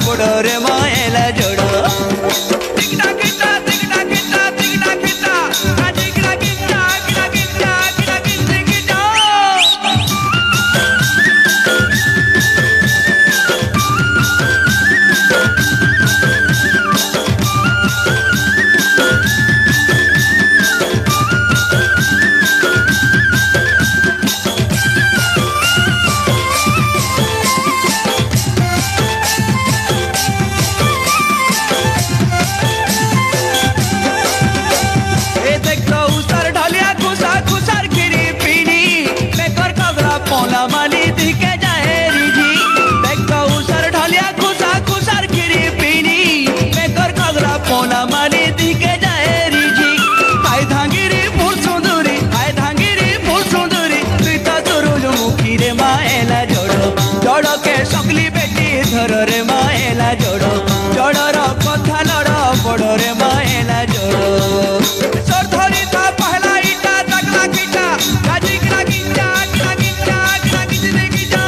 बड़ोरे मायला जोड़ो सकली बेटी धरो रे मायला जोड़ो जोड़ो कथा लड़ो बड़ो रे मायला जोड़ो सर धरी था पहला ईटा तगला कीटा गाजी गिरा गिंजा गिरा गिंजा गिरा गिंजे गिंजा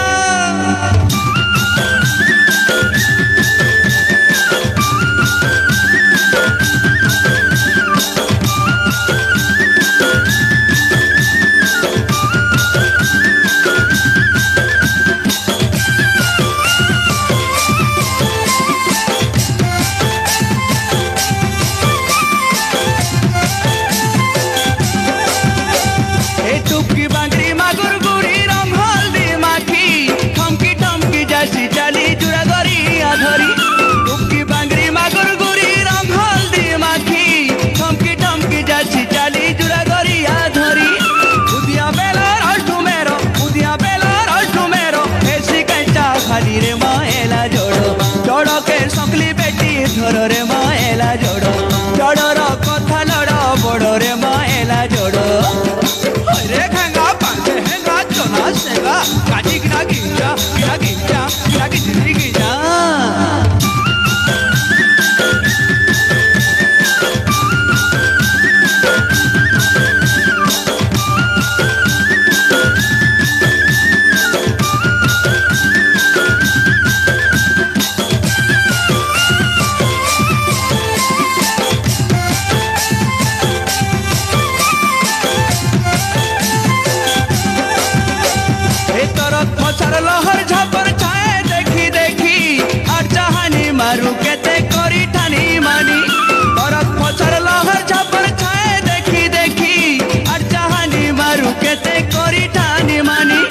सकली बेटी धरो रे मायला जोड़ो जोड़ो कथा लड़ो बड़ो रे मायला जोड़ो रे खेंगा पांचे हेंगा चोना सेगा गाजी गिरा गिंजा गिरा गिंजा गिरा गिंजी गिंजा लहर झापर छाए देखी देखी और चाहनी मारू केते करी ठानी मानी औरत पछर लहर झापर छाए देखी देखी और चाहनी मारू केते करी ठानी मानी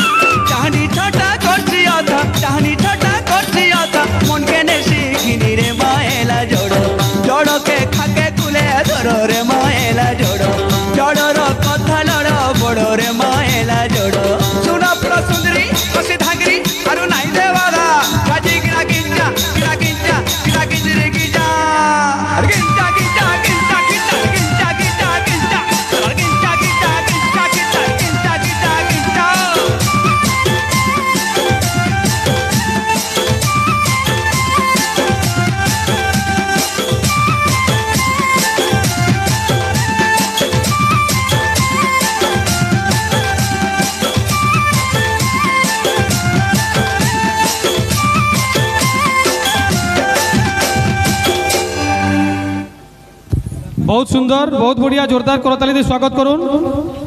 चाहनी छोटा करसिया था चाहनी छोटा करसिया था मन के नेसी घिनी रे मायला जोड़ो जोड़ो के खाके कुले धरो रे मायला जोड़ो जोड़ो कथा लड़ो बड़ो रे मायला जोड़ो सुना प्रो सुंदरी कसी धांगरी अरु नाई देवादा गाजी गिरा गिंजा गिरा गिंजा गिरा गिंजरे गिंजा गिंजा गिंजा गिंजा गिंजा गिंजा गिंजा गिंजा गिंजा गिंजा गिंजा गिंजा गिंजा गिंजा बहुत सुंदर बहुत बढ़िया जोरदार करताली दे स्वागत करूँ।